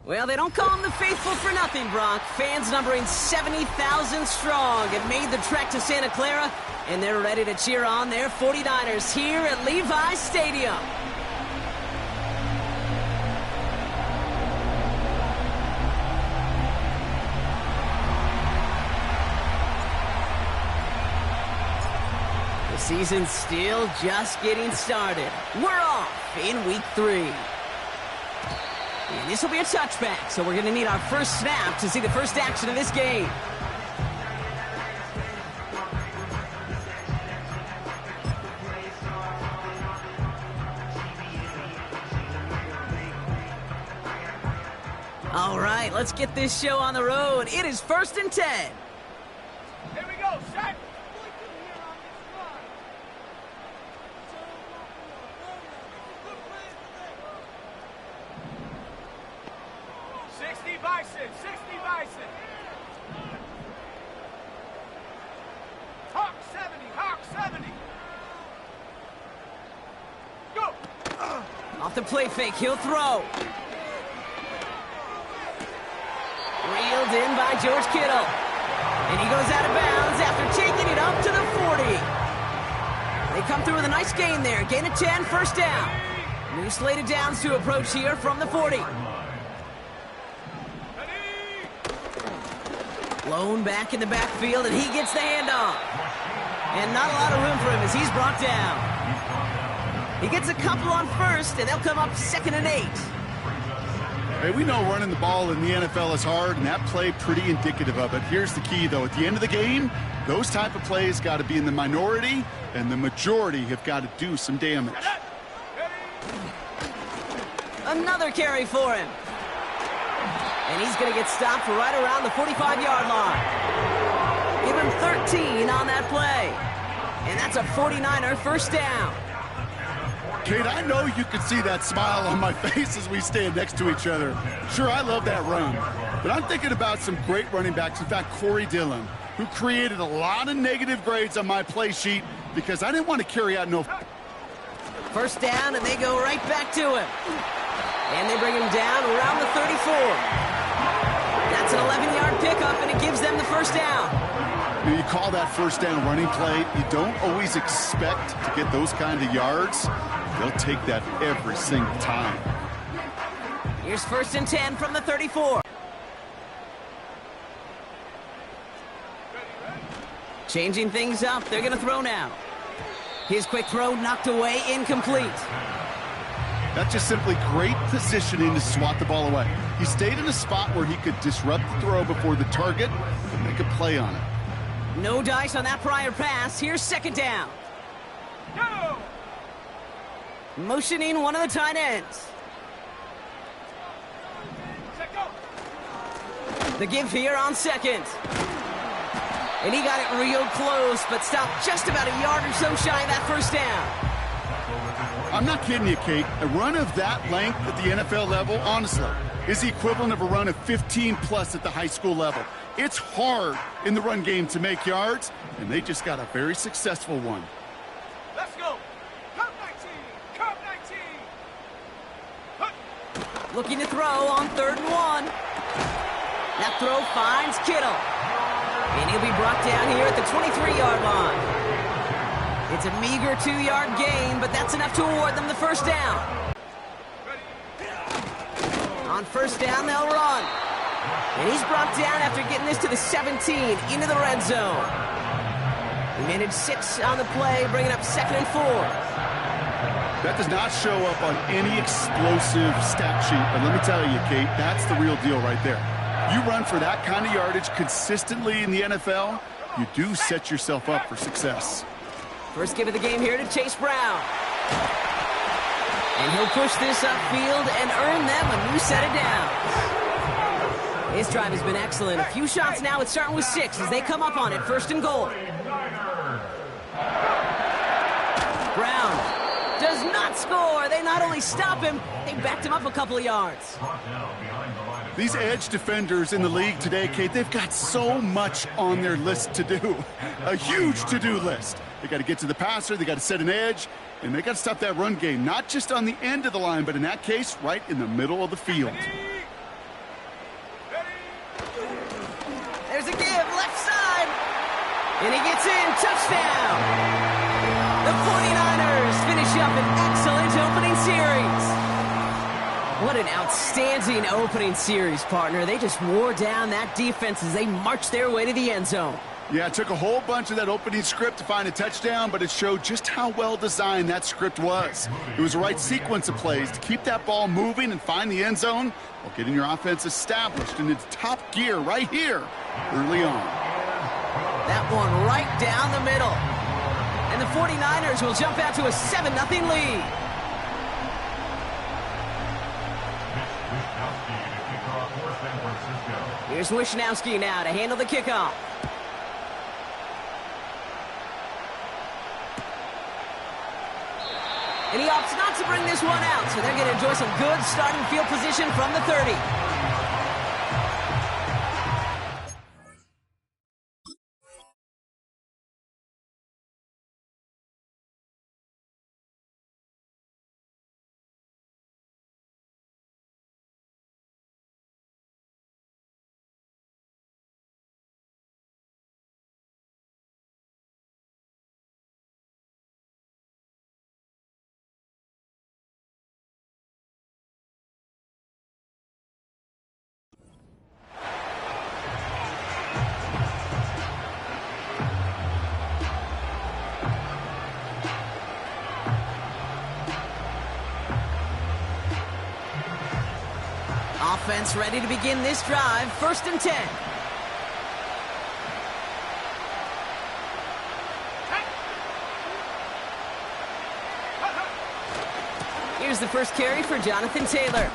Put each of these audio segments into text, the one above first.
Well, they don't call them the faithful for nothing, Brock. Fans numbering 70,000 strong have made the trek to Santa Clara, and they're ready to cheer on their 49ers here at Levi's Stadium. The season's still just getting started. We're off in week 3. And this will be a touchback, so we're going to need our first snap to see the first action of this game. All right, let's get this show on the road. It is 1st and 10. Here we go, set. 60 Bison, 60 Bison. Hawk 70, Hawk 70. Go. Off the play fake, he'll throw. Reeled in by George Kittle. And he goes out of bounds after taking it up to the 40. They come through with a nice gain there. Gain of 10, first down. New slated downs to approach here from the 40. Lone back in the backfield, and he gets the handoff. And not a lot of room for him as he's brought down. He gets a couple on first, and they'll come up 2nd and 8. Hey, we know running the ball in the NFL is hard, and that play pretty indicative of it. Here's the key, though. At the end of the game, those type of plays got to be in the minority, and the majority have got to do some damage. Another carry for him. And he's going to get stopped right around the 45-yard line. Give him 13 on that play. And that's a 49er first down. Kate, I know you can see that smile on my face as we stand next to each other. Sure, I love that run. But I'm thinking about some great running backs. In fact, Corey Dillon, who created a lot of negative grades on my play sheet because I didn't want to carry out no... First down, and they go right back to him. And they bring him down around the 34. That's an 11-yard pickup, and it gives them the first down. When you call that first down running play, you don't always expect to get those kind of yards. They'll take that every single time. Here's 1st and 10 from the 34. Changing things up. They're going to throw now. His quick throw knocked away, incomplete. That's just simply great positioning to swat the ball away. He stayed in a spot where he could disrupt the throw before the target and make a play on it. No dice on that prior pass. Here's 2nd down. Go. Motioning one of the tight ends. Set, go. The give here on 2nd. And he got it real close, but stopped just about a yard or so shy of that first down. I'm not kidding you, Kate. A run of that length at the NFL level, honestly, is the equivalent of a run of 15-plus at the high school level. It's hard in the run game to make yards, and they just got a very successful one. Let's go. Come 19. Come 19. Looking to throw on 3rd and 1. That throw finds Kittle. And he'll be brought down here at the 23-yard line. It's a meager 2-yard gain, but that's enough to award them the first down. On first down, they'll run. And he's brought down after getting this to the 17 into the red zone. He managed 6 on the play, bringing up 2nd and 4. That does not show up on any explosive stat sheet, but let me tell you, Kate, that's the real deal right there. You run for that kind of yardage consistently in the NFL, you do set yourself up for success. First give of the game here to Chase Brown. And he'll push this upfield and earn them a new set of downs. His drive has been excellent. A few shots now. It's starting with 6 as they come up on it. 1st and goal. Brown does not score. They not only stop him, they backed him up a couple of yards. These edge defenders in the league today, Kate, they've got so much on their list to do. A huge to-do list. They got to get to the passer, they got to set an edge, and they got to stop that run game, not just on the end of the line, but in that case, right in the middle of the field. There's a give, left side. And he gets in, touchdown. The 49ers finish up an excellent opening series. What an outstanding opening series, partner. They just wore down that defense as they marched their way to the end zone. Yeah, it took a whole bunch of that opening script to find a touchdown, but it showed just how well designed that script was. It was the right sequence of plays to keep that ball moving and find the end zone while getting your offense established in its top gear right here early on. That one right down the middle. And the 49ers will jump out to a 7-0 lead. Here's Wishnowski now to handle the kickoff. And he opts not to bring this one out, so they're going to enjoy some good starting field position from the 30. Offense ready to begin this drive. 1st and 10. Here's the first carry for Jonathan Taylor.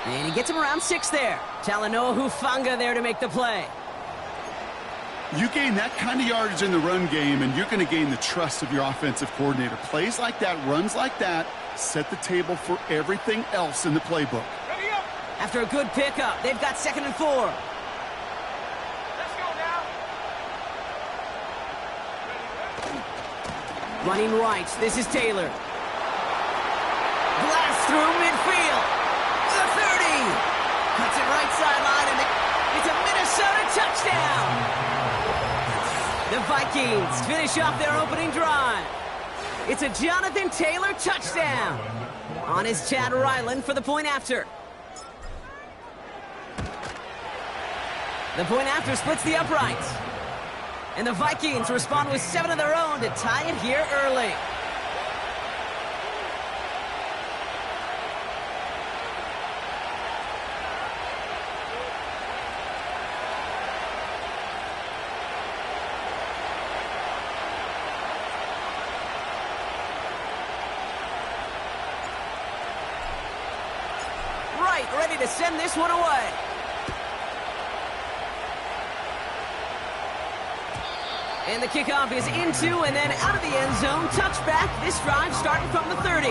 And he gets him around 6 there. Talanoa Hufanga there to make the play. You gain that kind of yardage in the run game, and you're going to gain the trust of your offensive coordinator. Plays like that, runs like that, set the table for everything else in the playbook. After a good pickup, they've got 2nd and 4. Let's go now. Running right, this is Taylor. Blast through midfield. The 30. Cuts it right sideline, and it's a Minnesota touchdown. The Vikings finish off their opening drive. It's a Jonathan Taylor touchdown. On is Chad Ryland for the point after. The point after splits the uprights. And the Vikings respond with 7 of their own to tie it here early. Right, ready to send this one away. And the kickoff is into and then out of the end zone. Touchback. This drive starting from the 30.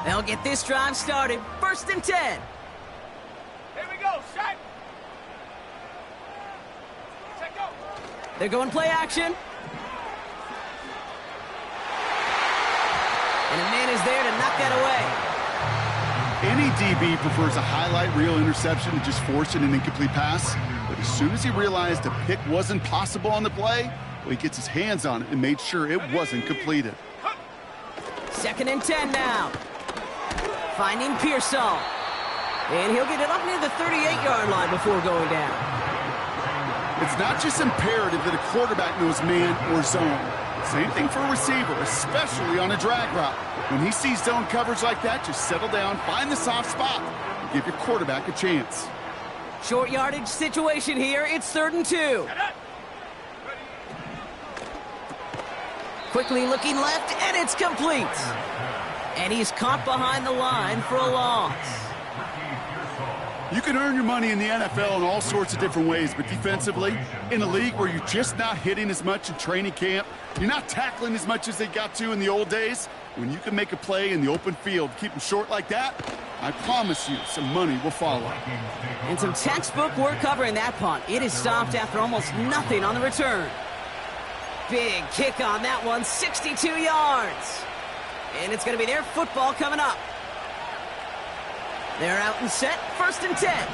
They'll get this drive started. 1st and 10. Here we go, set. Set, go. They're going play action. And a man is there to knock that away. Any DB prefers a highlight reel interception to just forcing an incomplete pass. But as soon as he realized a pick wasn't possible on the play, well, he gets his hands on it and made sure it wasn't completed. 2nd and 10 now. Finding Pearsall. And he'll get it up near the 38-yard line before going down. It's not just imperative that a quarterback knows man or zone. Same thing for a receiver, especially on a drag route. When he sees zone coverage like that, just settle down, find the soft spot, and give your quarterback a chance. Short yardage situation here. It's 3rd and 2. Quickly looking left, and it's complete. And he's caught behind the line for a loss. You can earn your money in the NFL in all sorts of different ways, but defensively, in a league where you're just not hitting as much in training camp, you're not tackling as much as they got to in the old days, when you can make a play in the open field, keep them short like that, I promise you some money will follow. And some textbook work covering that punt. It is stopped after almost nothing on the return. Big kick on that one, 62 yards. And it's going to be their football coming up. They're out and set, 1st and 10.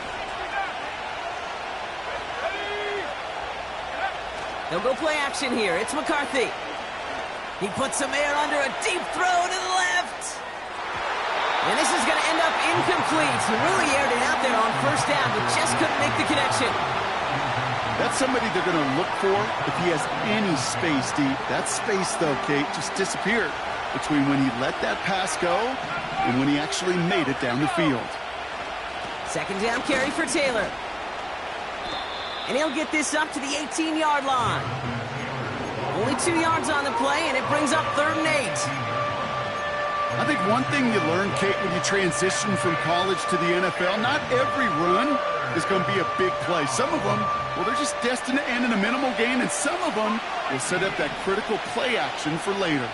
They'll go play action here. It's McCarthy. He puts some air under a deep throw to the left. And this is going to end up incomplete. He really aired it out there on 1st down, but just couldn't make the connection. That's somebody they're going to look for if he has any space deep. That space, though, Kate, just disappeared between when he let that pass go and when he actually made it down the field. 2nd down carry for Taylor. And he'll get this up to the 18-yard line. Only 2 yards on the play, and it brings up 3rd and 8. I think one thing you learn, Kate, when you transition from college to the NFL, not every run is going to be a big play. Some of them, well, they're just destined to end in a minimal gain, and some of them will set up that critical play action for later.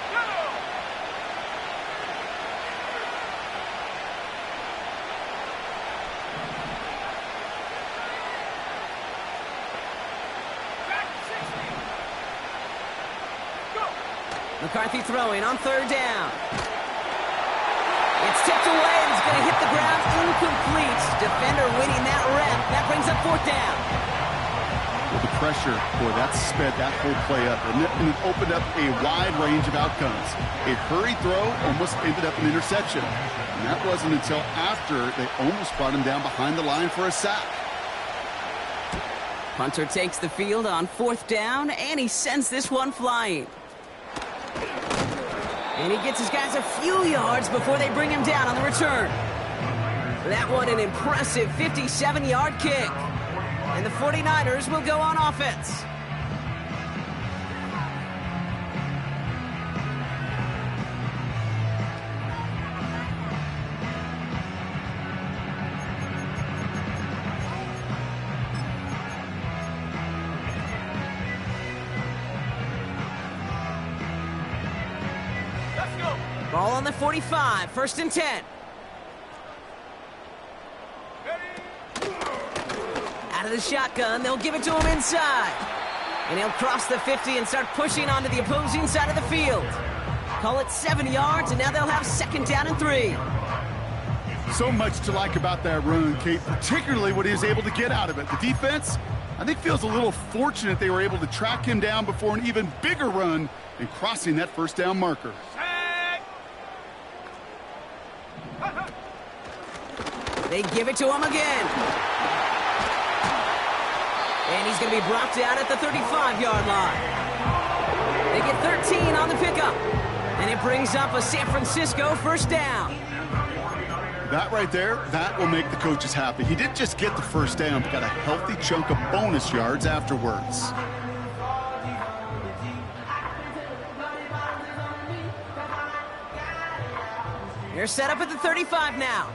McCarthy throwing on 3rd down. It's tipped away and it's going to hit the ground incomplete. Defender winning that rep. That brings up 4th down. With the pressure, boy, that sped that whole play up. And it opened up a wide range of outcomes. A hurried throw almost ended up an interception. And that wasn't until after they almost brought him down behind the line for a sack. Hunter takes the field on 4th down, and he sends this one flying. And he gets his guys a few yards before they bring him down on the return. That one an impressive 57-yard kick. And the 49ers will go on offense. Ball on the 45, 1st and 10. Out of the shotgun, they'll give it to him inside. And he'll cross the 50 and start pushing onto the opposing side of the field. Call it 7 yards, and now they'll have 2nd down and 3. So much to like about that run, Kate, particularly what he was able to get out of it. The defense, I think, feels a little fortunate they were able to track him down before an even bigger run and crossing that 1st down marker. They give it to him again. And he's going to be brought down at the 35-yard line. They get 13 on the pickup. And it brings up a San Francisco 1st down. That right there, that will make the coaches happy. He didn't just get the 1st down, but got a healthy chunk of bonus yards afterwards. They're set up at the 35 now.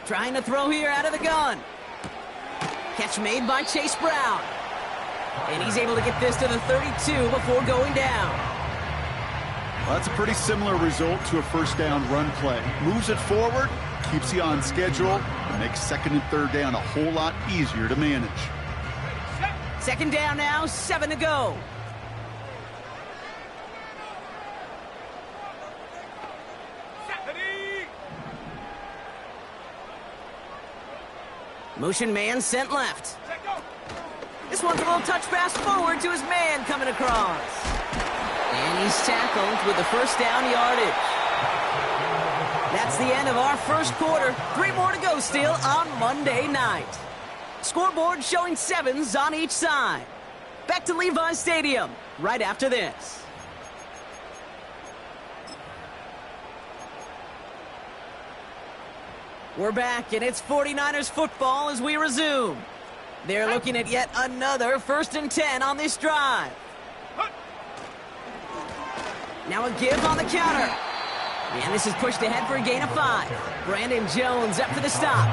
Trying to throw here out of the gun. Catch made by Chase Brown. And he's able to get this to the 32 before going down. Well, that's a pretty similar result to a 1st down run play. Moves it forward, keeps you on schedule, and makes 2nd and 3rd down a whole lot easier to manage. 2nd down now, 7 to go. Motion man sent left. This one's a little touch pass forward to his man coming across. And he's tackled with the 1st down yardage. That's the end of our 1st quarter. 3 more to go still on Monday night. Scoreboard showing 7s on each side. Back to Levi's Stadium right after this. We're back, and it's 49ers football as we resume. They're looking at yet another 1st and 10 on this drive. Now a give on the counter. And this is pushed ahead for a gain of 5. Brandon Jones up for the stop.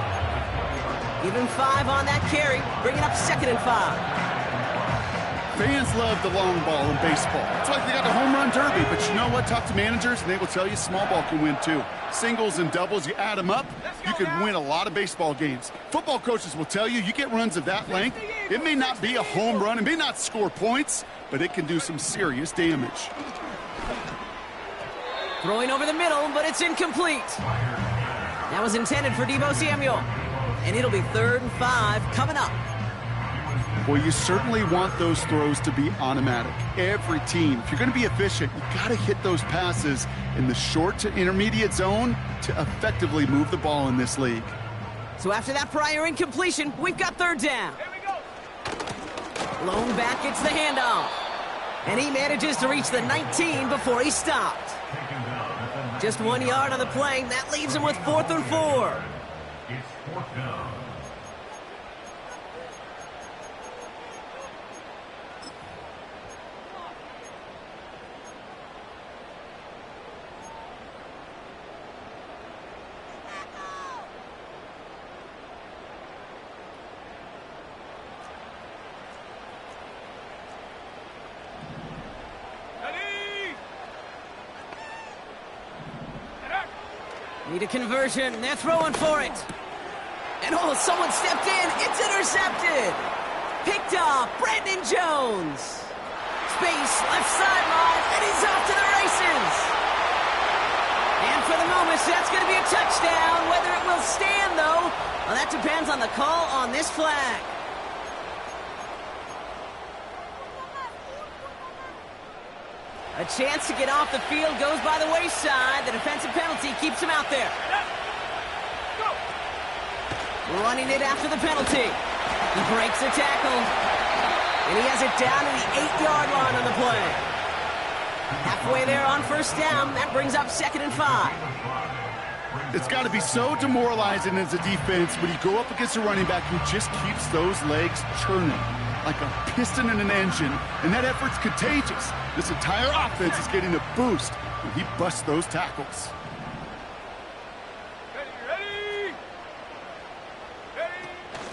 Even 5 on that carry, bringing up 2nd and 5. Fans love the long ball in baseball. That's why they got the home run derby. But you know what? Talk to managers, and they will tell you small ball can win too. Singles and doubles, you add them up, you can win a lot of baseball games. Football coaches will tell you, you get runs of that length, it may not be a home run, it may not score points, but it can do some serious damage. Throwing over the middle, but it's incomplete. That was intended for Deebo Samuel. And it'll be 3rd and 5 coming up. Well, you certainly want those throws to be automatic. Every team, if you're going to be efficient, you've got to hit those passes in the short to intermediate zone to effectively move the ball in this league. So after that prior incompletion, we've got 3rd down. Here we go. Lone back gets the handoff. And he manages to reach the 19 before he stopped. Just 1 yard on the play. That leaves him with 4th and 4. It's 4th down. Need a conversion. They're throwing for it. And oh, someone stepped in. It's intercepted. Picked off. Brandon Jones. Space, left sideline, and he's off to the races. And for the moment, that's going to be a touchdown. Whether it will stand, though, well, that depends on the call on this flag. A chance to get off the field goes by the wayside. The defensive penalty keeps him out there. Go. Running it after the penalty. He breaks a tackle. And he has it down to the 8-yard line on the play. Halfway there on 1st down. That brings up 2nd and 5. It's got to be so demoralizing as a defense when you go up against a running back who just keeps those legs churning like a piston in an engine, and that effort's contagious. This entire offense is getting a boost when he busts those tackles. Ready.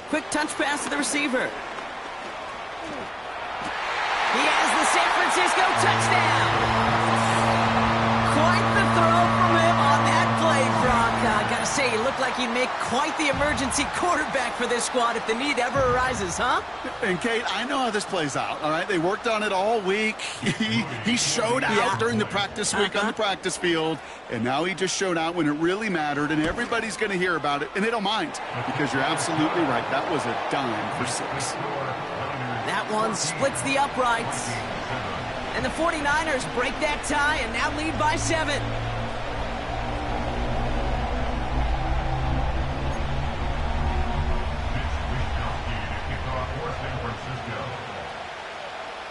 Quick touch pass to the receiver. He has the San Francisco touchdown. Quite the throw from him on that play, Brock. I gotta say, he looked like he'd make quite the emergency quarterback for this squad if the need ever arises, huh? And Kate, I know how this plays out, all right? They worked on it all week. He showed out during the practice week on the practice field, and now he just showed out when it really mattered, and everybody's going to hear about it, and they don't mind, because you're absolutely right. That was a dime for 6. That one splits the uprights. And the 49ers break that tie and now lead by 7.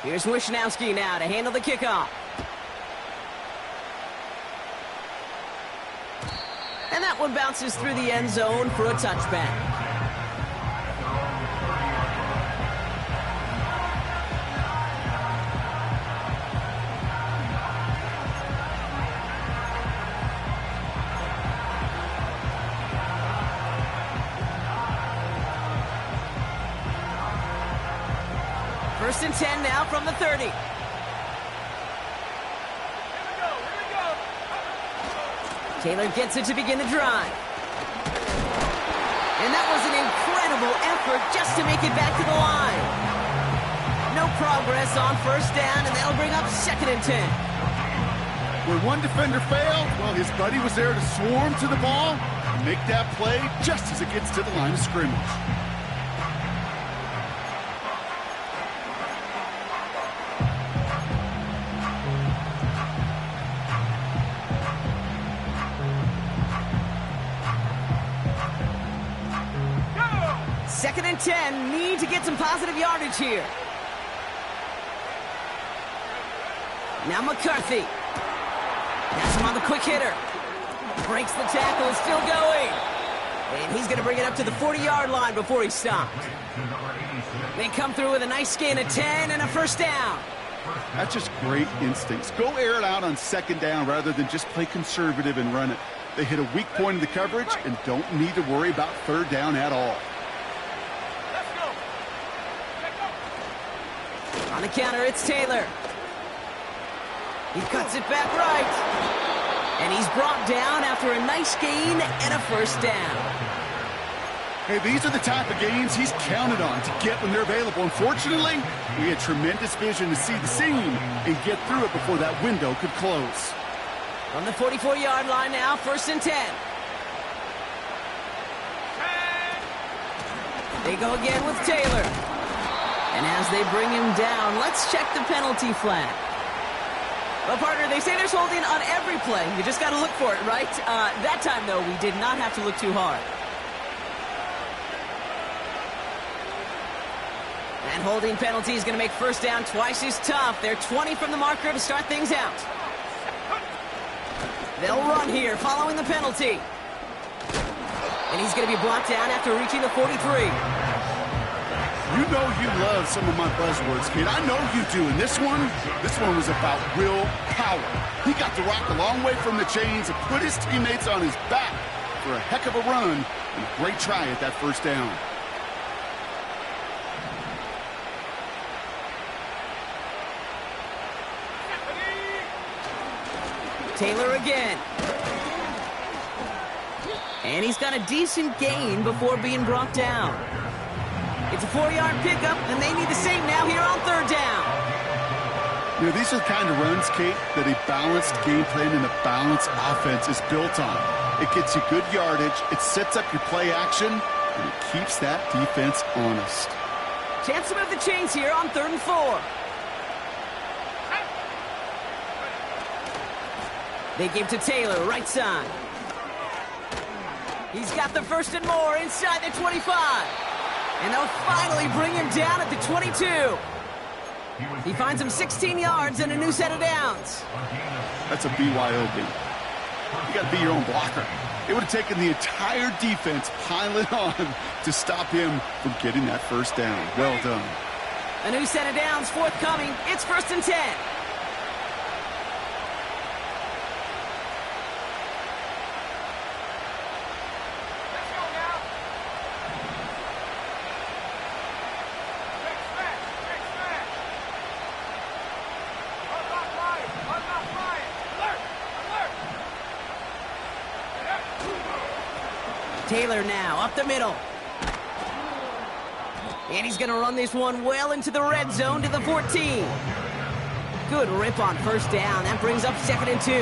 Here's Wishnowski now to handle the kickoff. And that one bounces through the end zone for a touchback. First and 10 now from the 30. Here we go. Taylor gets it to begin the drive. And that was an incredible effort just to make it back to the line. No progress on 1st down, and that'll bring up 2nd and 10. When one defender failed, well, his buddy was there to swarm to the ball and make that play just as it gets to the line of scrimmage. Second and 10, need to get some positive yardage here. Now McCarthy. That's him on the quick hitter. Breaks the tackle, still going. And he's going to bring it up to the 40-yard line before he stopped. They come through with a nice gain of 10 and a 1st down. That's just great instincts. Go air it out on 2nd down rather than just play conservative and run it. They hit a weak point in the coverage and don't need to worry about 3rd down at all. On the counter, it's Taylor. He cuts it back right. And he's brought down after a nice gain and a first down. Hey, these are the type of games he's counted on to get when they're available. Unfortunately, he had tremendous vision to see the seam and get through it before that window could close. From the 44-yard line now, 1st and 10. They go again with Taylor. And as they bring him down, let's check the penalty flag. Well, partner, they say there's holding on every play. You just got to look for it, right? That time, though, we did not have to look too hard. And holding penalty is going to make first down twice as tough. They're 20 from the marker to start things out. They'll run here following the penalty. And he's going to be brought down after reaching the 43. You know you love some of my buzzwords, kid. I know you do. And this one was about real power. He got the rock a long way from the chains and put his teammates on his back for a heck of a run and a great try at that first down. Taylor again. And he's got a decent gain before being brought down. It's a 4-yard pickup, and they need the same now here on 3rd down. You know, these are the kind of runs, Kate, that a balanced game plan and a balanced offense is built on. It gets you good yardage, it sets up your play action, and it keeps that defense honest. Chance to move the chains here on 3rd and 4. They give to Taylor, right side. He's got the 1st and more inside the 25. And they'll finally bring him down at the 22. He finds him 16 yards and a new set of downs. That's a BYOB. You got to be your own blocker. It would have taken the entire defense piling on to stop him from getting that first down. Well done. A new set of downs forthcoming. It's 1st and 10. Taylor now, up the middle. And he's going to run this one well into the red zone to the 14. Good rip on first down. That brings up 2nd and 2.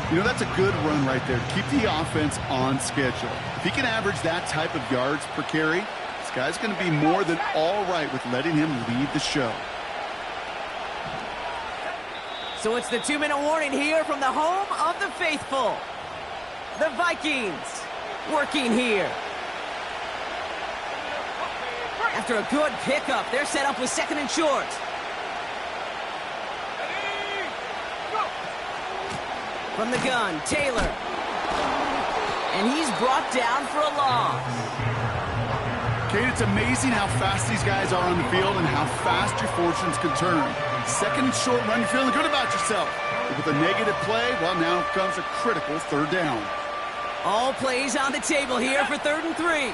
You know, that's a good run right there. Keep the offense on schedule. If he can average that type of yards per carry, this guy's going to be more than all right with letting him lead the show. So it's the 2-minute warning here from the home of the faithful. The Vikings working here. After a good pickup, they're set up with 2nd and short. From the gun, Taylor. And he's brought down for a loss. Kate, it's amazing how fast these guys are on the field and how fast your fortunes can turn. 2nd and short run, you're feeling good about yourself. But with a negative play, well, now comes a critical 3rd down. All plays on the table here for 3rd and 3.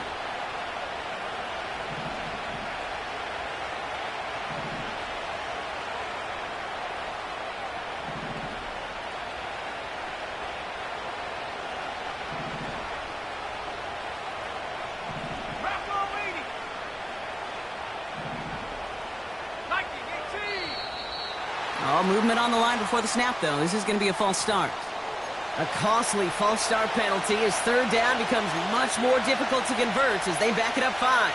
Oh, movement on the line before the snap, though. This is going to be a false start. A costly false start penalty as 3rd down becomes much more difficult to convert as they back it up 5.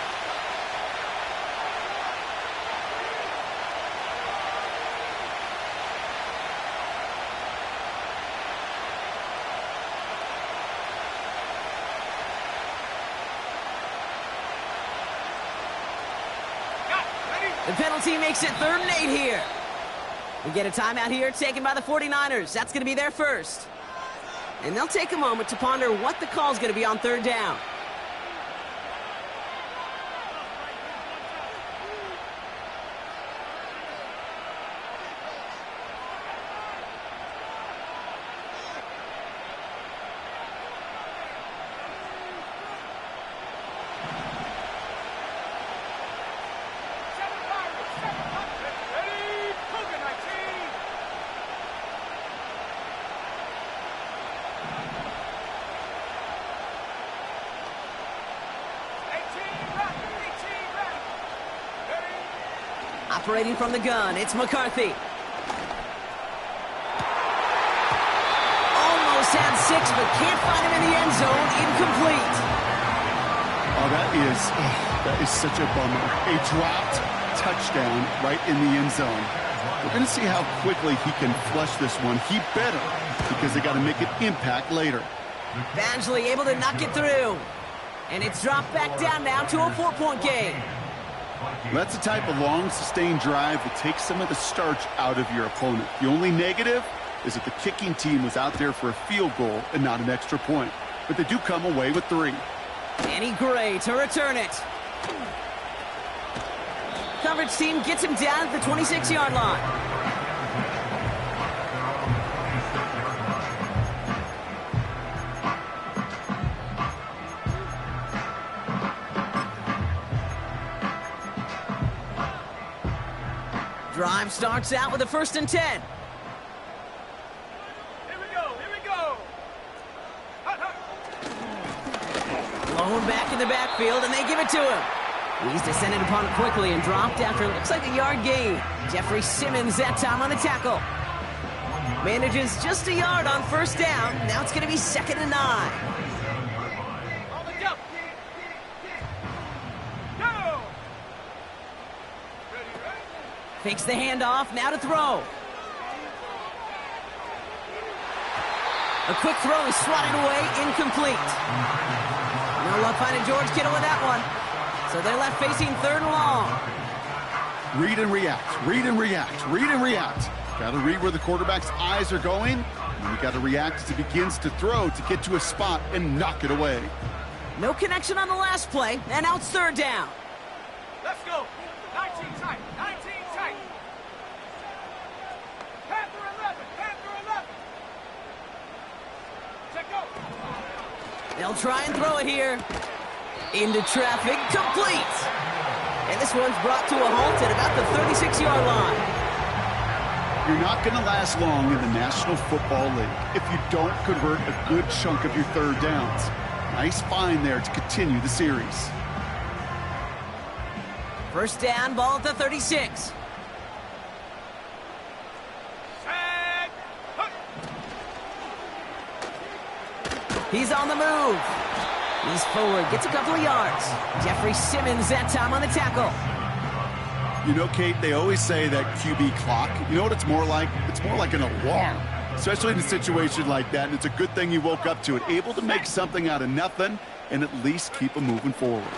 The penalty makes it 3rd and 8 here. We get a timeout here taken by the 49ers. That's going to be their first. And they'll take a moment to ponder what the call is going to be on 3rd down. Operating from the gun, it's McCarthy. Almost had 6, but can't find him in the end zone. Incomplete. Oh, that is such a bummer. A dropped touchdown right in the end zone. We're going to see how quickly he can flush this one. He better, because they got to make an impact later. Badgley able to knock it through. And it's dropped back down now to a 4-point game. That's the type of long, sustained drive that takes some of the starch out of your opponent. The only negative is that the kicking team was out there for a field goal and not an extra point. But they do come away with 3. Danny Gray to return it. Coverage team gets him down at the 26-yard line. Drive starts out with a 1st and 10. Here we go, here we go. Blown back in the backfield, and they give it to him. He's descended upon it quickly and dropped after it looks like a yard gain. Jeffrey Simmons that time on the tackle. Manages just a yard on 1st down. Now it's going to be 2nd and 9. On the jump. Go. Ready, ready. Fakes the handoff, now to throw. A quick throw is swatted away, incomplete. No luck finding George Kittle with that one. So they're left facing 3rd and long. Read and react, read and react, read and react. Got to read where the quarterback's eyes are going, and you got to react as he begins to throw to get to a spot and knock it away. No connection on the last play, and now it's 3rd down. Let's go. 19 tight, 19 tight. Panther 11, Panther 11. Check go. They'll try and throw it here. Into traffic, complete. And this one's brought to a halt at about the 36-yard line. You're not going to last long in the National Football League if you don't convert a good chunk of your 3rd downs. Nice find there to continue the series. 1st down, ball at the 36. Tag. He's on the move. He's forward, gets a couple of yards. Jeffrey Simmons that time on the tackle. You know, Kate, they always say that QB clock, you know what it's more like? It's more like an alarm, especially in a situation like that, and it's a good thing you woke up to it, able to make something out of nothing and at least keep them moving forward.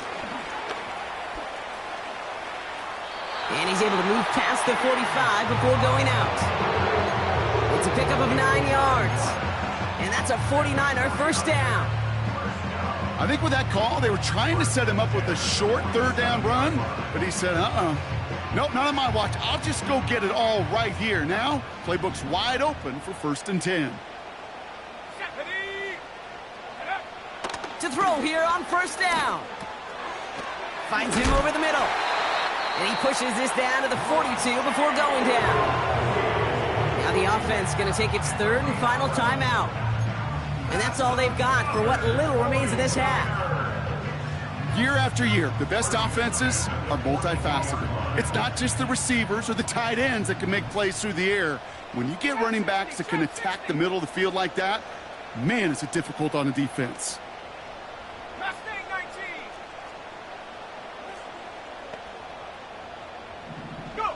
And he's able to move past the 45 before going out. It's a pickup of 9 yards. And that's a 49er 1st down. I think with that call, they were trying to set him up with a short 3rd down run, but he said, nope, not on my watch. I'll just go get it all right here. Now, playbook's wide open for 1st and 10. To throw here on 1st down. Finds him over the middle. And he pushes this down to the 42 before going down. Now the offense going to take its 3rd and final timeout. And that's all they've got for what little remains of this half. Year after year, the best offenses are multifaceted. It's not just the receivers or the tight ends that can make plays through the air. When you get running backs that can attack the middle of the field like that, man, is it difficult on a defense. Mustang 19. Go.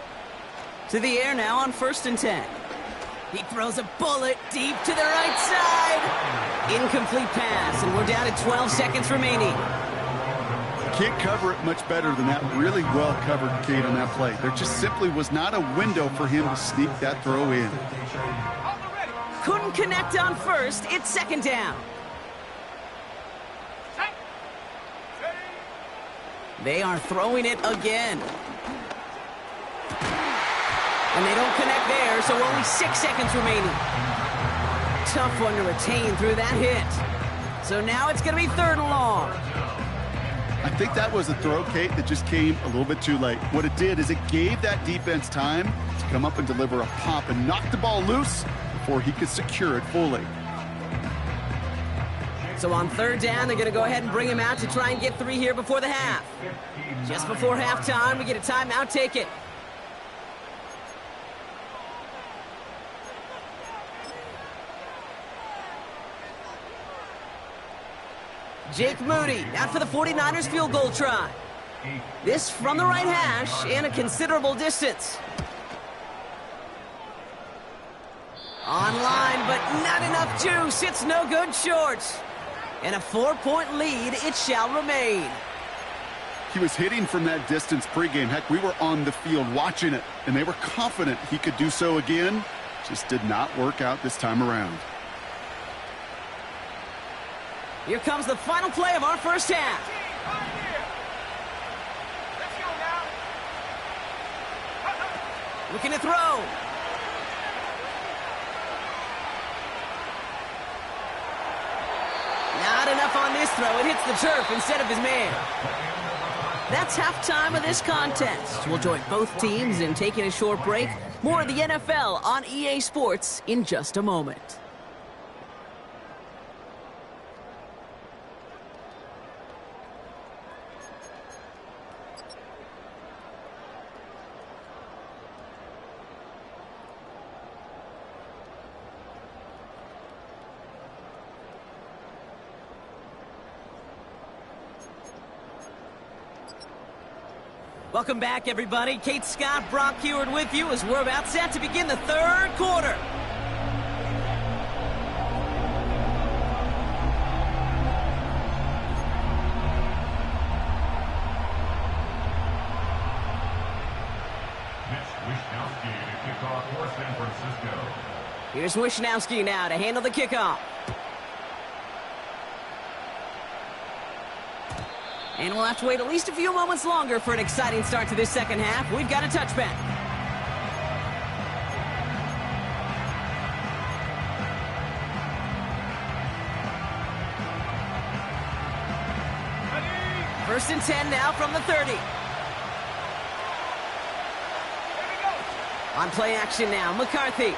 To the air now on 1st and 10. He throws a bullet deep to the right side. Incomplete pass, and we're down to 12 seconds remaining. Can't cover it much better than that. Really well covered, Kate, on that play. There just simply was not a window for him to sneak that throw in. Couldn't connect on 1st. It's 2nd down. They are throwing it again. And they don't connect there, so only 6 seconds remaining. Tough one to retain through that hit. So now it's going to be 3rd and long. I think that was a throw, Kate, that just came a little bit too late. What it did is it gave that defense time to come up and deliver a pop and knock the ball loose before he could secure it fully. So on 3rd down, they're going to go ahead and bring him out to try and get 3 here before the half. Just before halftime, we get a timeout. Take it. Jake Moody out for the 49ers field goal try. This from the right hash and a considerable distance. Online, but not enough juice. It's no good short. And a 4-point lead, it shall remain. He was hitting from that distance pregame. Heck, we were on the field watching it, and they were confident he could do so again. Just did not work out this time around. Here comes the final play of our first half. Looking to throw. Not enough on this throw. It hits the turf instead of his man. That's halftime of this contest. We'll join both teams in taking a short break. More of the NFL on EA Sports in just a moment. Welcome back, everybody. Kate Scott, Brock Heward with you as we're about set to begin the third quarter. Mitch Wishnowsky to kick off for San Francisco. Here's Wishnowsky now to handle the kickoff. And we'll have to wait at least a few moments longer for an exciting start to this second half. We've got a touchback. First and 10 now from the 30. On play action now, McCarthy.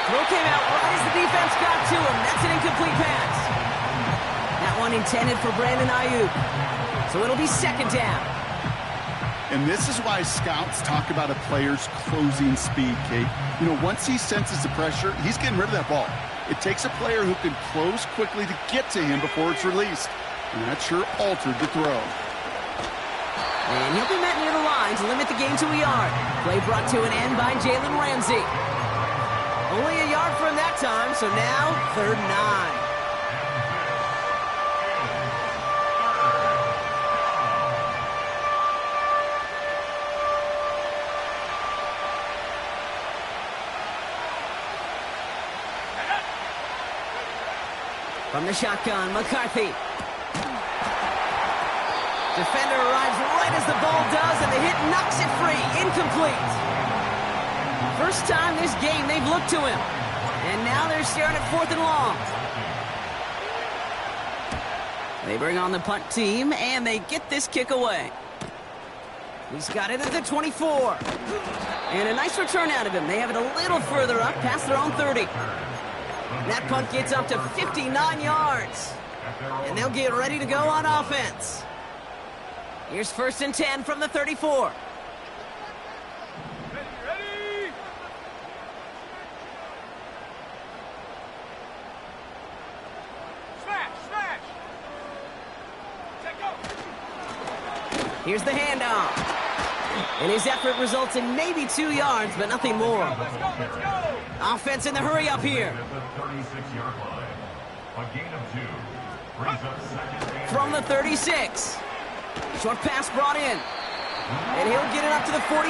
Throw came out right as the defense got to him. That's an incomplete pass. That one intended for Brandon Ayuk. So it'll be second down. And this is why scouts talk about a player's closing speed, Kate. You know, once he senses the pressure, he's getting rid of that ball. It takes a player who can close quickly to get to him before it's released. And that sure altered the throw. And he'll be met near the line to limit the game to a yard. Play brought to an end by Jalen Ramsey. Only a yard for him that time, so now 3rd and 9. From the shotgun, McCarthy. Defender arrives right as the ball does, and the hit knocks it free. Incomplete. First time this game they've looked to him. And now they're staring at 4th and long. They bring on the punt team, and they get this kick away. He's got it at the 24. And a nice return out of him. They have it a little further up, past their own 30. That punt gets up to 59 yards. And they'll get ready to go on offense. Here's 1st and 10 from the 34. Ready! Smash! Take off! Here's the handoff. And his effort results in maybe 2 yards, but nothing more. Let's go! Offense in the hurry up here. At the 36-yard line. A gain of 2. Brings up second and From the 36. Short pass brought in. And he'll get it up to the 44.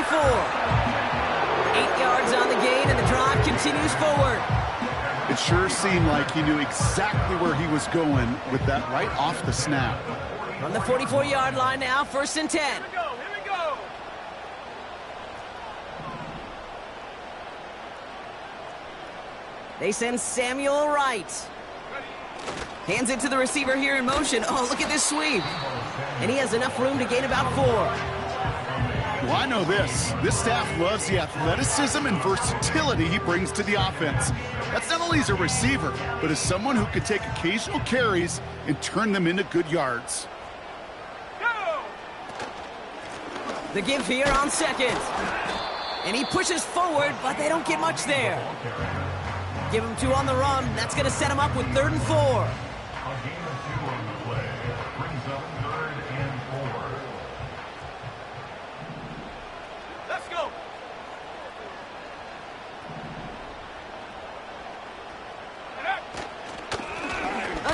8 yards on the gain, and the drive continues forward. It sure seemed like he knew exactly where he was going with that right off the snap. From the 44-yard line now, 1st and 10. Here we go! They send Samuel Wright. Hands it to the receiver here in motion. Oh, look at this sweep. And he has enough room to gain about 4. Well, I know this. This staff loves the athleticism and versatility he brings to the offense. That's not only as a receiver, but as someone who can take occasional carries and turn them into good yards. Go! The give here on 2nd. And he pushes forward, but they don't get much there. Give him 2 on the run. That's going to set him up with 3rd and 4. A gain of 2 on the play brings up 3rd and 4. Let's go.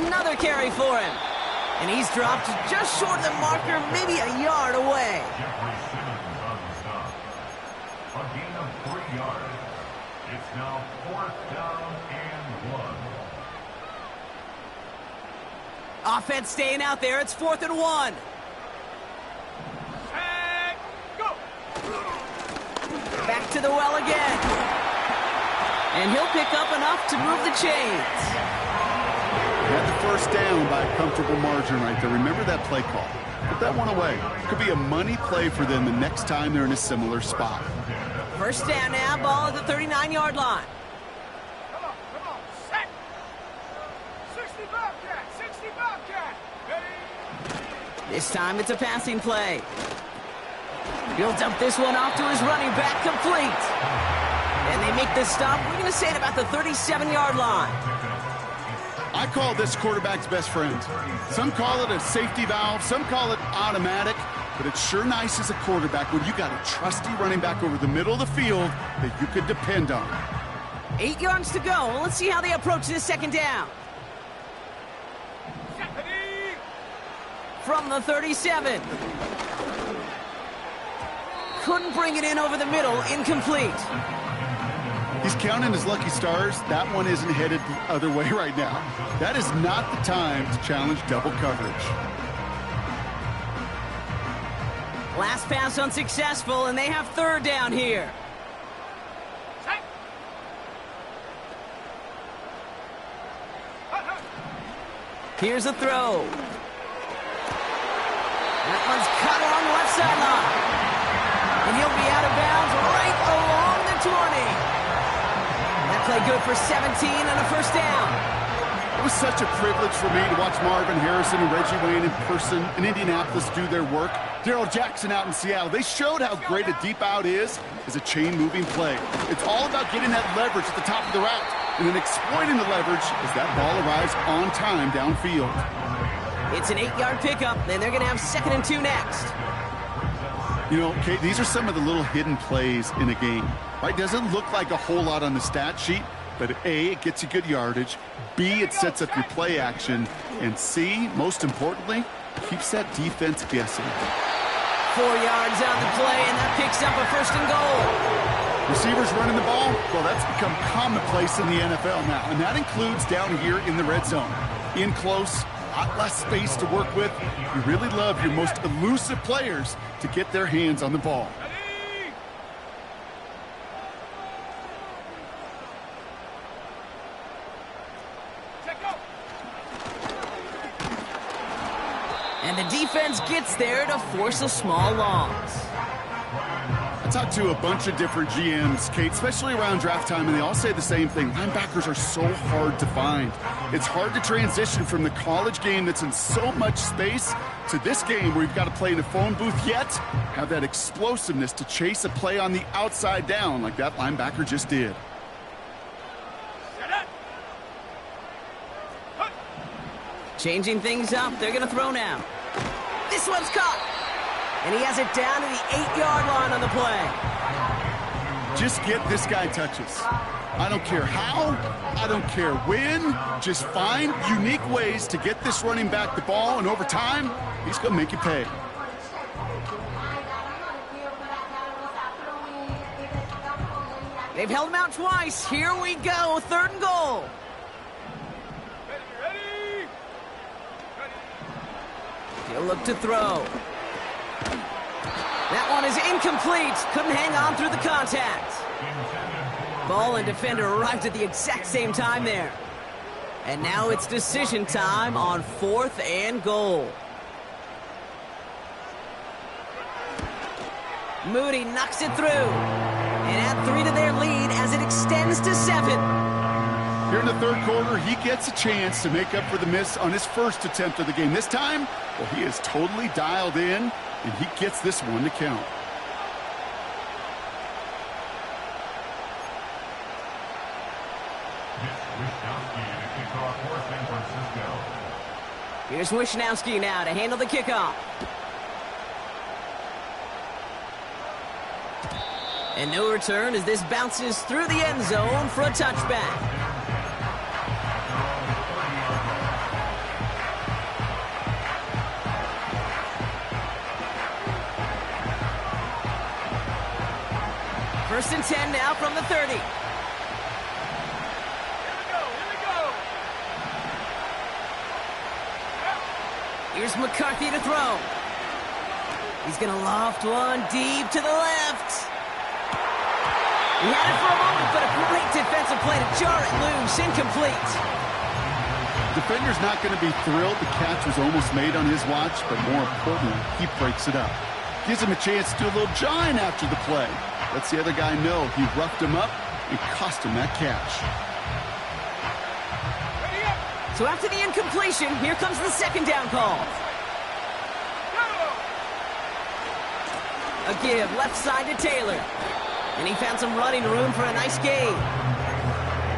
Another carry for him. And he's dropped just short of the marker, maybe a yard away. Jeffrey Simmons on the stop. A gain of 3 yards. It's now 4th down and 1. Offense staying out there. It's 4th and 1. And go. Back to the well again. And he'll pick up enough to move the chains. Had the first down by a comfortable margin right there. Remember that play call. Put that one away. Could be a money play for them the next time they're in a similar spot. First down now, ball at the 39-yard line. Come on. Set. 60 Bobcat. 60 Bobcat. Ready. This time it's a passing play. He'll dump this one off to his running back, complete. And they make the stop, we're going to say at about the 37-yard line. I call this quarterback's best friend. Some call it a safety valve, some call it automatic, but it's sure nice as a quarterback when you got a trusty running back over the middle of the field that you could depend on. 8 yards to go. Let's see how they approach this second down. Ready. From the 37. Couldn't bring it in over the middle, incomplete. He's counting his lucky stars. That one isn't headed the other way right now. That is not the time to challenge double coverage. Last pass unsuccessful, and they have 3rd down here. Set. Here's a throw. That one's cut along the left sideline. And he'll be out of bounds right along the 20. That play good for 17 and a first down. It was such a privilege for me to watch Marvin Harrison and Reggie Wayne in person in Indianapolis do their work. Darrell Jackson out in Seattle. They showed how great a deep out is as a chain-moving play. It's all about getting that leverage at the top of the route and then exploiting the leverage as that ball arrives on time downfield. It's an 8-yard pickup, and they're going to have 2nd and 2 next. You know, Kate, these are some of the little hidden plays in a game. Right? Doesn't look like a whole lot on the stat sheet, but A, it gets you good yardage. B, it sets up your play action. And C, most importantly, keeps that defense guessing. 4 yards on the play, and that picks up a 1st and goal. Receivers running the ball, well, that's become commonplace in the NFL now, and that includes down here in the red zone. In close, a lot less space to work with. You really love your most elusive players to get their hands on the ball. Ready. Check go. And the defense gets there to force a small loss. I talked to a bunch of different GMs, Kate, especially around draft time, and they all say the same thing. Linebackers are so hard to find. It's hard to transition from the college game that's in so much space to this game where you've got to play in a phone booth, yet have that explosiveness to chase a play on the outside down like that linebacker just did. Set up. Hut. Changing things up, they're going to throw now. This one's caught. And he has it down to the 8-yard line on the play. Just get this guy touches. I don't care how, I don't care when. Just find unique ways to get this running back the ball, and over time, he's going to make you pay. They've held him out twice. Here we go, 3rd and goal. Ready. He'll look to throw. That one is incomplete. Couldn't hang on through the contact. Ball and defender arrived at the exact same time there. And now it's decision time on 4th and goal. Moody knocks it through. And add 3 to their lead as it extends to 7. Here in the 3rd quarter, he gets a chance to make up for the miss on his first attempt of the game. This time, well, he is totally dialed in, and he gets this one to count. Here's Wishnowski now to handle the kickoff. And no return as this bounces through the end zone for a touchback. First and 10 now from the 30. Here we go. Here's McCarthy to throw. He's going to loft one deep to the left. He had it for a moment, but a great defensive play to jar it loose. Incomplete. Defender's not going to be thrilled the catch was almost made on his watch, but more importantly, he breaks it up. Gives him a chance to do a little jawing after the play. Lets the other guy know he roughed him up and cost him that catch. Ready up. So after the incompletion, here comes the second down call. A give left side to Taylor. And he found some running room for a nice gain.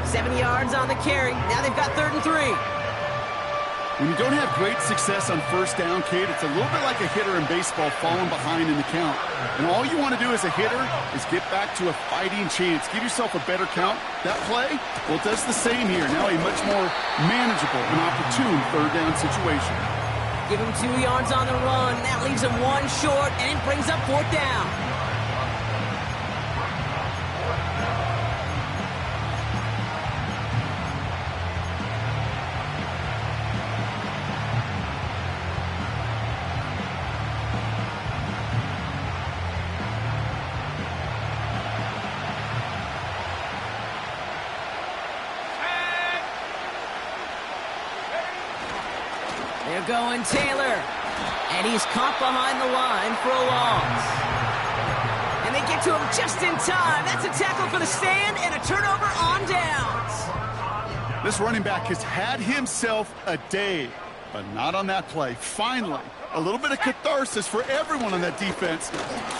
7 yards on the carry. Now they've got 3rd and 3. When you don't have great success on first down, Kate, it's a little bit like a hitter in baseball falling behind in the count. And all you want to do as a hitter is get back to a fighting chance. Give yourself a better count. That play, well, it does the same here. Now a much more manageable and opportune 3rd down situation. Give him 2 yards on the run. That leaves him 1 short, and it brings up 4th down. They're going Taylor. And he's caught behind the line for a loss. And they get to him just in time. That's a tackle for the stand and a turnover on downs. This running back has had himself a day, but not on that play. Finally, a little bit of catharsis for everyone on that defense.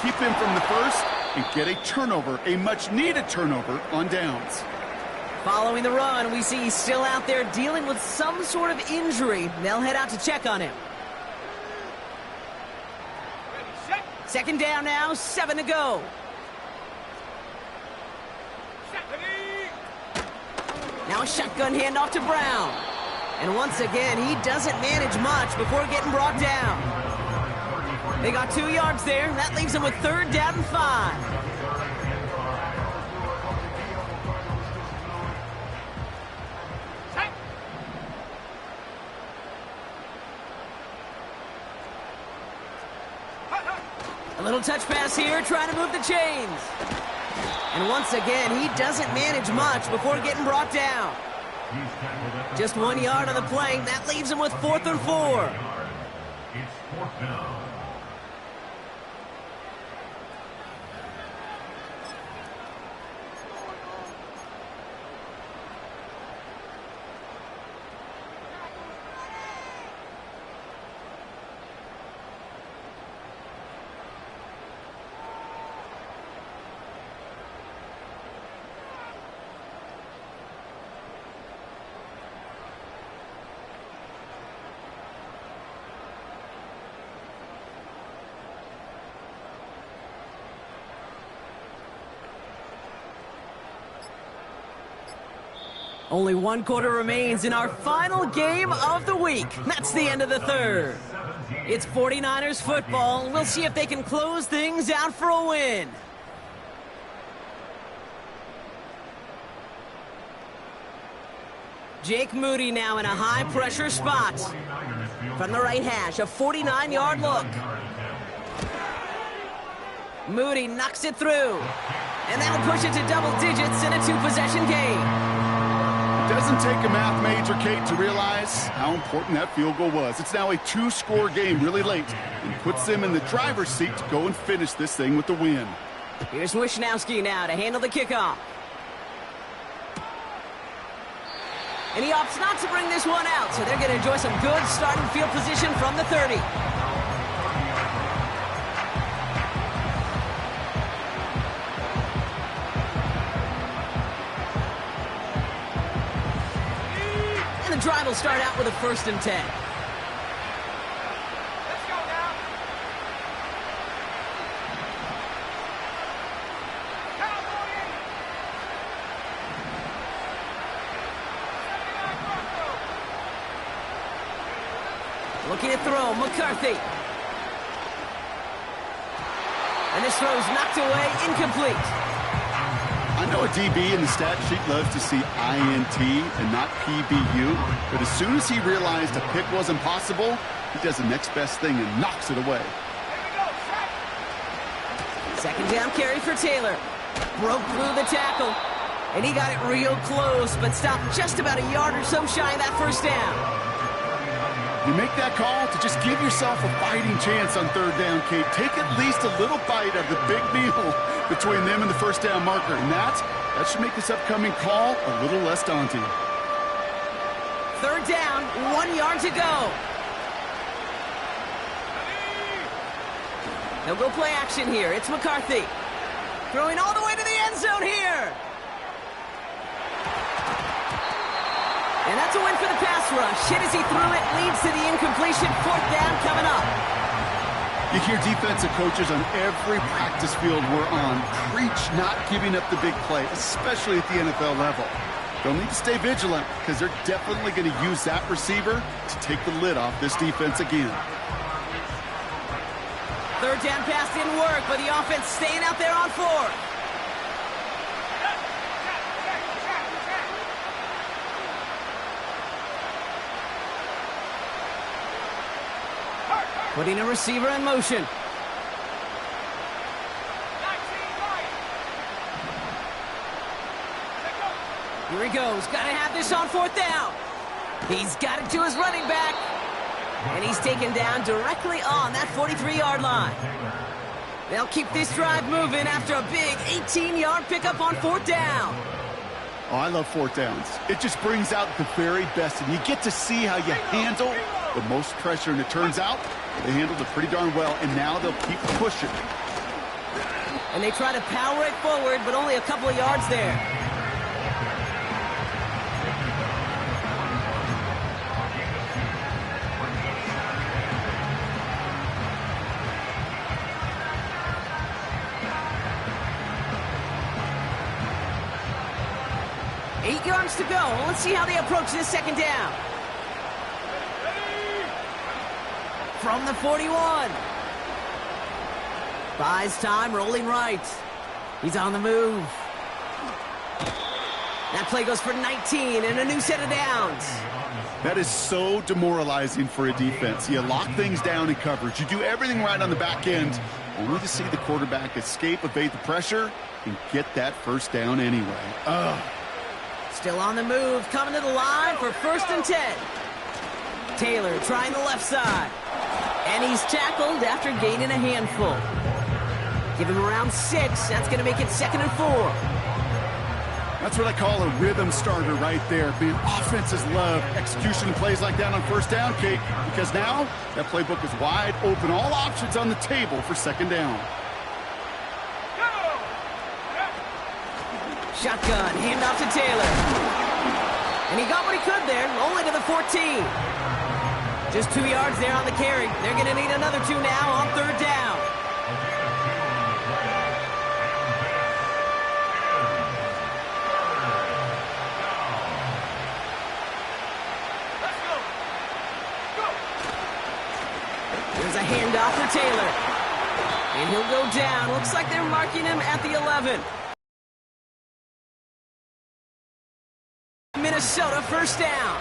Keep him from the first and get a turnover, a much-needed turnover on downs. Following the run, we see he's still out there dealing with some sort of injury. They'll head out to check on him. Ready, set. Second down now, 7 to go. Set. Ready. Now a shotgun handoff to Brown. And once again, he doesn't manage much before getting brought down. They got 2 yards there. That leaves them with 3rd down and 5. Set. A little touch pass here, trying to move the chains. And once again, he doesn't manage much before getting brought down. Just 1 yard on the play. That leaves him with 4th and 4. It's 4th down. Only 1 quarter remains in our final game of the week. That's the end of the 3rd. It's 49ers football. We'll see if they can close things out for a win. Jake Moody now in a high-pressure spot. From the right hash, a 49-yard look. Moody knocks it through. And that'll push it to double digits in a 2-possession game. It doesn't take a math major, Kate, to realize how important that field goal was. It's now a 2-score game really late and puts them in the driver's seat to go and finish this thing with the win. Here's Wishnowski now to handle the kickoff. And he opts not to bring this one out, so they're going to enjoy some good starting field position from the 30. And the drive will start out with a 1st and 10. Looking to throw, McCarthy. And this throw's knocked away, incomplete. I know a DB in the stat sheet loves to see INT and not PBU, but as soon as he realized a pick wasn't possible, he does the next best thing and knocks it away. Second down carry for Taylor. Broke through the tackle, and he got it real close, but stopped just about a yard or so shy of that first down. You make that call to just give yourself a fighting chance on third down, Kate. Take at least a little bite of the big meal between them and the first down marker. And that should make this upcoming call a little less daunting. Third down, 1 yard to go. They'll go play action here. It's McCarthy. Throwing all the way to the end zone here. And that's a win for the pass rush. Hit as he threw it, leads to the incompletion. Fourth down coming up. You hear defensive coaches on every practice field we're on preach not giving up the big play, especially at the NFL level. They'll need to stay vigilant because they're definitely going to use that receiver to take the lid off this defense again. Third down pass didn't work, but the offense staying out there on fourth. Putting a receiver in motion. Here he goes. Got to have this on fourth down. He's got it to his running back. And he's taken down directly on that 43-yard line. They'll keep this drive moving after a big 18-yard pickup on fourth down. Oh, I love fourth downs. It just brings out the very best, and you get to see how you handle the most pressure, and it turns out they handled it pretty darn well, and now they'll keep pushing. And they try to power it forward, but only a couple of yards there. Eight yards to go. Let's see how they approach this second down. From the 41. Buys time, rolling right. He's on the move. That play goes for 19 and a new set of downs. That is so demoralizing for a defense. You lock things down in coverage. You do everything right on the back end, only to see the quarterback escape, evade the pressure, and get that first down anyway. Ugh. Still on the move, coming to the line for 1st and 10. Taylor trying the left side. And he's tackled after gaining a handful. Give him around 6. That's going to make it 2nd and 4. That's what I call a rhythm starter right there. Man, offenses love execution plays like that on first down, Kate, because now that playbook is wide open. All options on the table for second down. Shotgun, handoff to Taylor. And he got what he could there, only to the 14. Just 2 yards there on the carry. They're going to need another 2 now on third down. Let's go. Go. There's a handoff for Taylor. And he'll go down. Looks like they're marking him at the 11. Minnesota first down.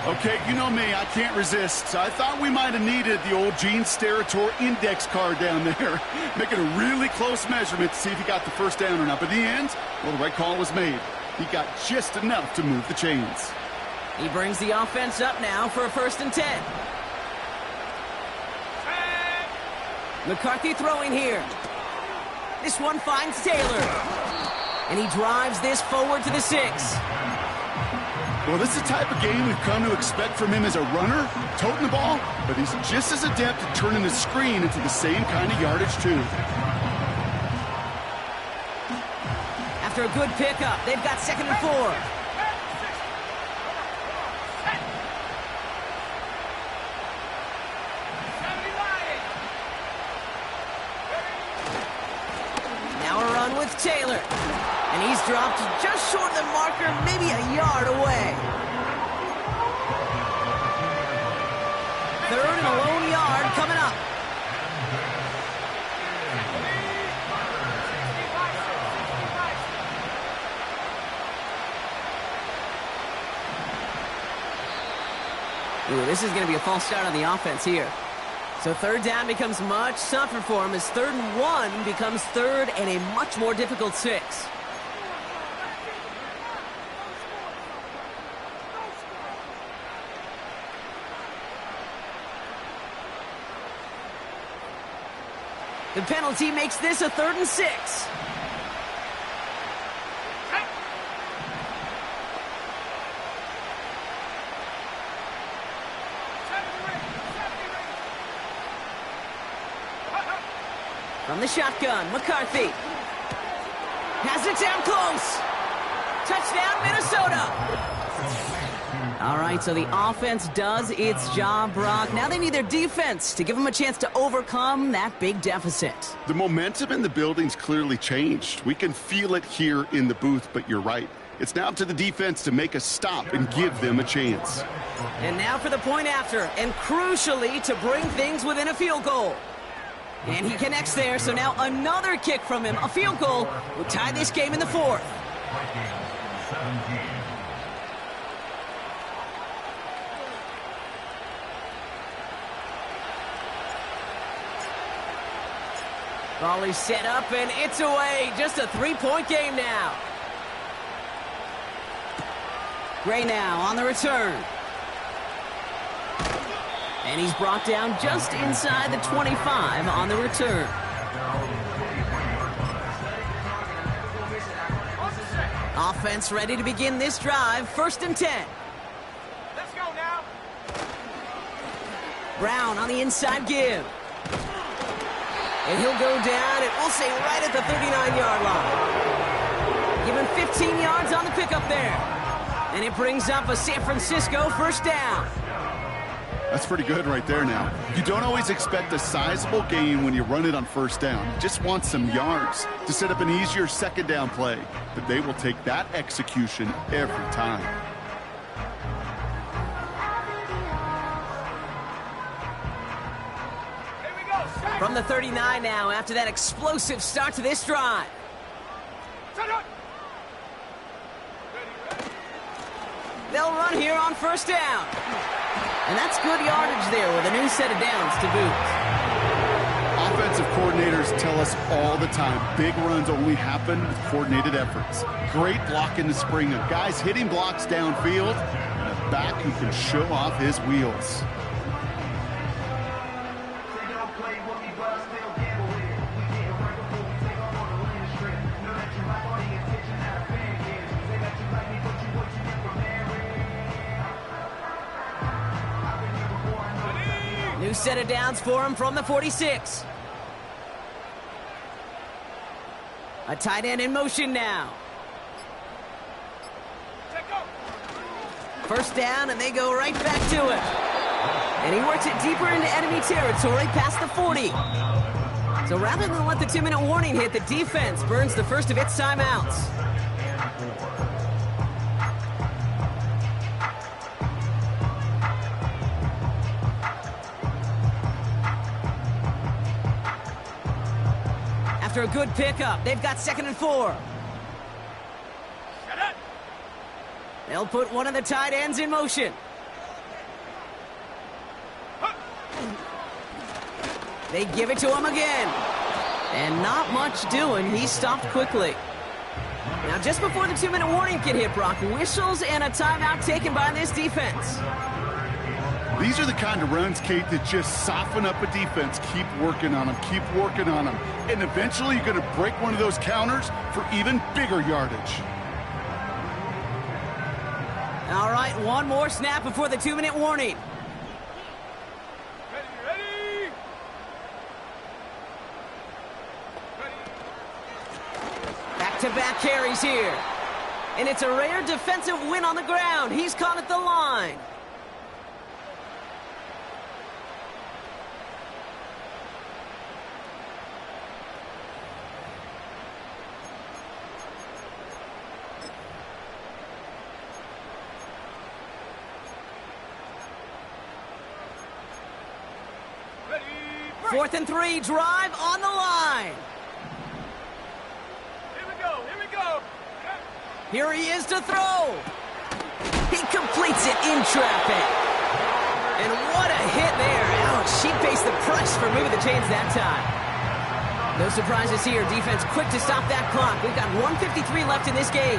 Okay, you know me, I can't resist. I thought we might have needed the old Gene Steratore index card down there, making a really close measurement to see if he got the first down or not. But in the end, well, the right call was made. He got just enough to move the chains. He brings the offense up now for a 1st and 10. McCarthy throwing here. This one finds Taylor. And he drives this forward to the 6. Well, this is the type of game we've come to expect from him as a runner, toting the ball, but he's just as adept at turning the screen into the same kind of yardage, too. After a good pickup, they've got 2nd and 4. Now a run with Taylor. And he's dropped just short of the marker, maybe a yard away. third and a lone yard coming up. Ooh, this is going to be a false start on the offense here. So third down becomes much tougher for him as 3rd and 1 becomes 3rd and a much more difficult 6. The penalty makes this a 3rd and 6. From the shotgun, McCarthy has it down close. Touchdown, Minnesota. All right, so the offense does its job, Brock. Now they need their defense to give them a chance to overcome that big deficit. The momentum in the building's clearly changed. We can feel it here in the booth, but you're right. It's now up to the defense to make a stop and give them a chance. And now for the point after, and crucially to bring things within a field goal. And he connects there, so now another kick from him. A field goal will tie this game in the 4th. Ball is set up, and it's away. Just a 3-point game now. Gray now on the return. And he's brought down just inside the 25 on the return. Offense ready to begin this drive. 1st and 10. Let's go now. Brown on the inside give. And he'll go down, and we'll say right at the 39-yard line. Give him 15 yards on the pickup there. And it brings up a San Francisco 1st down. That's pretty good right there now. You don't always expect a sizable gain when you run it on 1st down. You just want some yards to set up an easier 2nd down play. But they will take that execution every time. Here we go. Strike. From the 39 now after that explosive start to this drive. Set up. They'll run here on 1st down. And that's good yardage there with a new set of downs to boot. Offensive coordinators tell us all the time, big runs only happen with coordinated efforts. Great block in the spring of guys hitting blocks downfield, and a back who can show off his wheels. New set of downs for him from the 46. A tight end in motion now. Take off. 1st down, and they go right back to it. And he works it deeper into enemy territory past the 40. So rather than let the 2-minute warning hit, the defense burns the first of its timeouts. After a good pickup, they've got 2nd and 4. Shut up. They'll put one of the tight ends in motion. They give it to him again. And not much doing. He stopped quickly. Now, just before the 2-minute warning can hit, Brock, whistles and a timeout taken by this defense. These are the kind of runs, Kate, that just soften up a defense. Keep working on them, keep working on them. And eventually you're going to break one of those counters for even bigger yardage. All right, one more snap before the 2-minute warning. Ready. Back-to-back carries here. And it's a rare defensive win on the ground. He's caught at the line. 4th and 3, drive on the line. Here we go, here we go. Here he is to throw. He completes it in traffic. And what a hit there. Ouch, she faced the press for moving the chains that time. No surprises here. Defense quick to stop that clock. We've got 1:53 left in this game.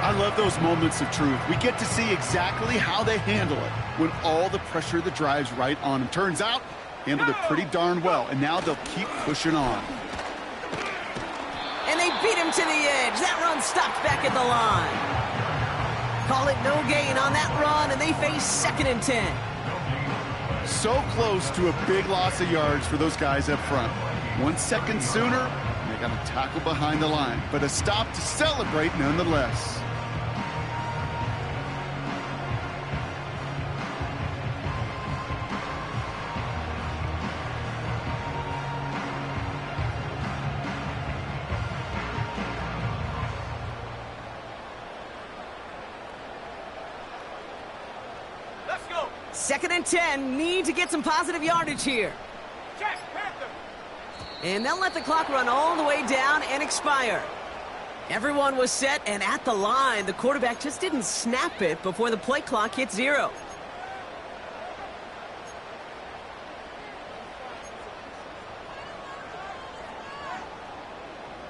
I love those moments of truth. We get to see exactly how they handle it when all the pressure that drives right on them. Turns out, handled it pretty darn well, and now they'll keep pushing on. And they beat him to the edge. That run stopped back at the line. Call it no gain on that run, and they face 2nd and 10. So close to a big loss of yards for those guys up front. 1 second sooner, they got a tackle behind the line, but a stop to celebrate nonetheless. Let's go. 2nd and 10, need to get some positive yardage here. Jack Panther. And they'll let the clock run all the way down and expire. Everyone was set and at the line. The quarterback just didn't snap it before the play clock hit 0.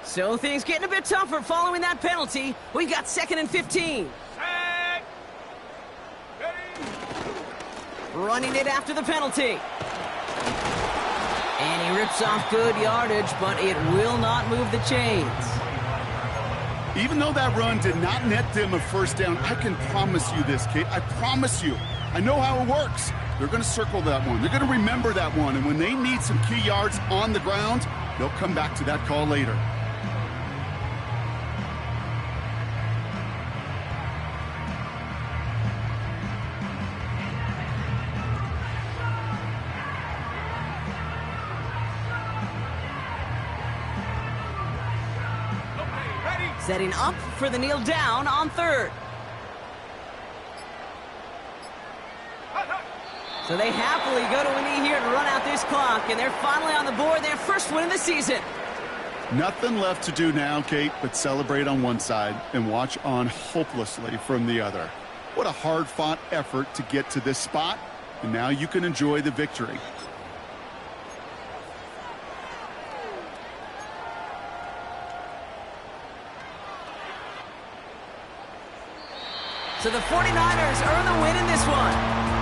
So things getting a bit tougher following that penalty. We've got 2nd and 15. Set. Ready. Running it after the penalty. And he rips off good yardage, but it will not move the chains. Even though that run did not net them a first down, I can promise you this, Kate. I promise you. I know how it works. They're going to circle that one. They're going to remember that one. And when they need some key yards on the ground, they'll come back to that call later. Setting up for the kneel down on 3rd. So they happily go to a knee here to run out this clock, and they're finally on the board, their first win of the season. Nothing left to do now, Kate, but celebrate on one side and watch on hopelessly from the other. What a hard-fought effort to get to this spot, and now you can enjoy the victory. So the 49ers earn the win in this one.